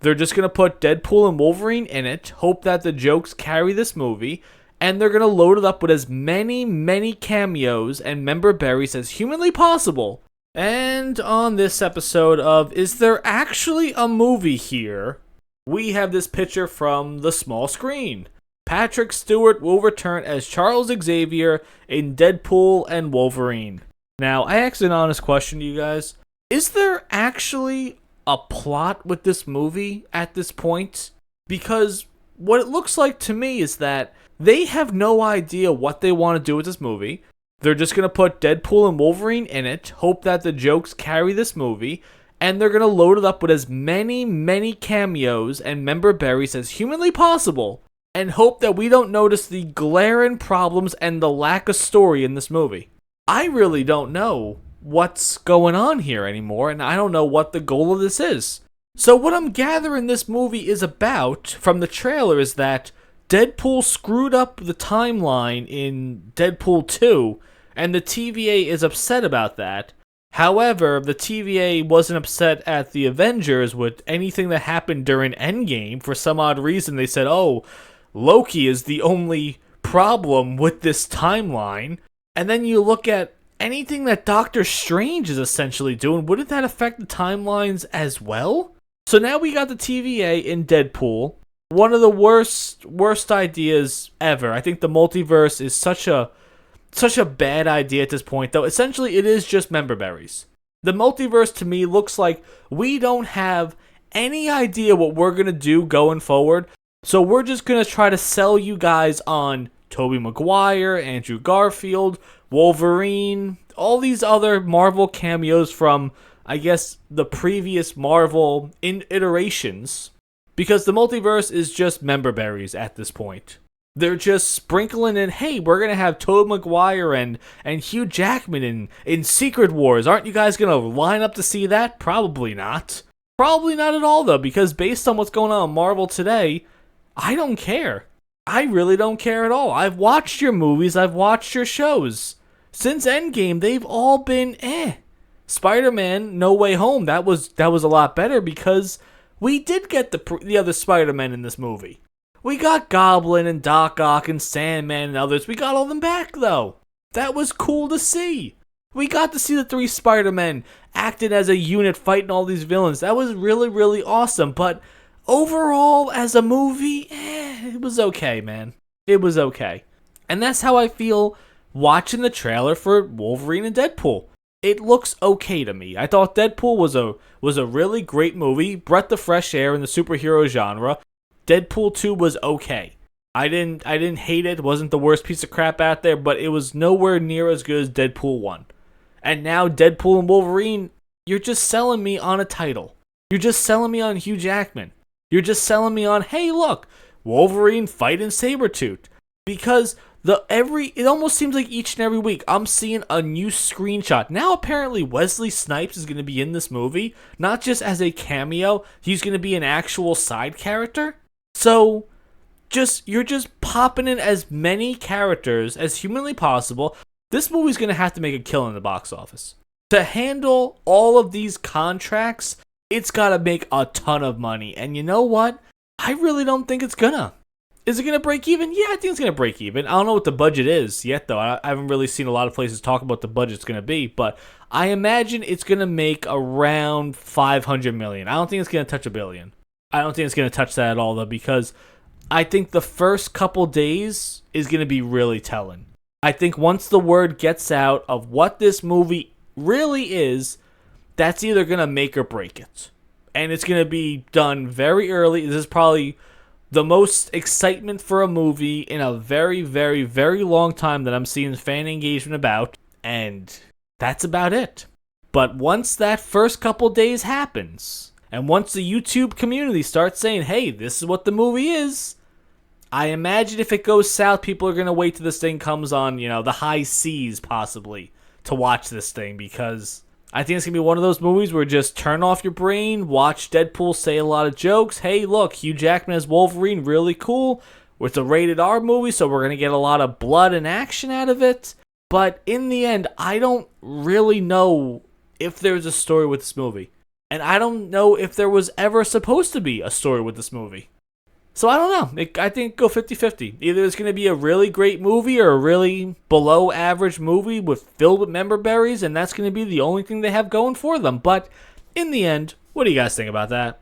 They're just going to put Deadpool and Wolverine in it, hope that the jokes carry this movie, and they're going to load it up with as many cameos and member berries as humanly possible. And on this episode of Is There Actually a Movie Here?, we have this picture from the small screen. Patrick Stewart will return as Charles Xavier in Deadpool and Wolverine. Now, I asked an honest question to you guys. Is there actually a plot with this movie at this point? Because what it looks like to me is that they have no idea what they want to do with this movie. They're just going to put Deadpool and Wolverine in it, hope that the jokes carry this movie, and they're going to load it up with as many cameos and member berries as humanly possible, and hope that we don't notice the glaring problems and the lack of story in this movie. I really don't know what's going on here anymore, and I don't know what the goal of this is. So what I'm gathering this movie is about from the trailer is that Deadpool screwed up the timeline in Deadpool 2, and the TVA is upset about that. However, the TVA wasn't upset at the Avengers with anything that happened during Endgame. For some odd reason, they said, oh, Loki is the only problem with this timeline. And then you look at anything that Doctor Strange is essentially doing, wouldn't that affect the timelines as well? So now we got the TVA in Deadpool. One of the worst ideas ever. I think the multiverse is such a bad idea at this point, though. Essentially, it is just member berries. The multiverse, to me, looks like we don't have any idea what we're going to do going forward. So we're just going to try to sell you guys on Tobey Maguire, Andrew Garfield, Wolverine, all these other Marvel cameos from, I guess, the previous Marvel iterations. Because the multiverse is just member berries at this point. They're just sprinkling in, hey, we're going to have Tobey Maguire and Hugh Jackman in Secret Wars. Aren't you guys going to line up to see that? Probably not. Probably not at all, though, because based on what's going on in Marvel today, I don't care. I really don't care at all. I've watched your movies. I've watched your shows. Since Endgame, they've all been Spider-Man No Way Home, that was a lot better because we did get the other Spider-Man in this movie. We got Goblin and Doc Ock and Sandman and others. We got all them back, though. That was cool to see. We got to see the three Spider-Men acting as a unit fighting all these villains. That was really awesome. But overall, as a movie, it was okay, man. It was okay. And that's how I feel watching the trailer for Wolverine and Deadpool. It looks okay to me. I thought Deadpool was a really great movie, breath of fresh air in the superhero genre. Deadpool 2 was okay. I didn't hate it. It wasn't the worst piece of crap out there, but it was nowhere near as good as Deadpool 1. And now Deadpool and Wolverine, you're just selling me on a title. You're just selling me on Hugh Jackman. You're just selling me on, hey, look, Wolverine fighting Sabretooth. Because it almost seems like each and every week I'm seeing a new screenshot. Now apparently Wesley Snipes is going to be in this movie, not just as a cameo, he's going to be an actual side character. So you're just popping in as many characters as humanly possible. This movie's going to have to make a killing in the box office. To handle all of these contracts, it's got to make a ton of money. And you know what? I really don't think it's gonna. Is it going to break even? Yeah, I think it's going to break even. I don't know what the budget is yet, though. I haven't really seen a lot of places talk about what the budget's going to be, but I imagine it's going to make around $500 million. I don't think it's going to touch $1 billion. I don't think it's going to touch that at all, though, because I think the first couple days is going to be really telling. I think once the word gets out of what this movie really is, that's either going to make or break it. And it's going to be done very early. This is probably the most excitement for a movie in a very long time that I'm seeing fan engagement about. And that's about it. But once that first couple days happens, and once the YouTube community starts saying, hey, this is what the movie is, I imagine if it goes south, people are going to wait till this thing comes on, the high seas, possibly, to watch this thing, because I think it's going to be one of those movies where just turn off your brain, watch Deadpool say a lot of jokes. Hey, look, Hugh Jackman as Wolverine, really cool. It's a rated R movie, so we're going to get a lot of blood and action out of it. But in the end, I don't really know if there's a story with this movie. And I don't know if there was ever supposed to be a story with this movie. So I don't know. I think go 50-50. Either it's going to be a really great movie or a really below average movie filled with member berries, and that's going to be the only thing they have going for them. But in the end, what do you guys think about that?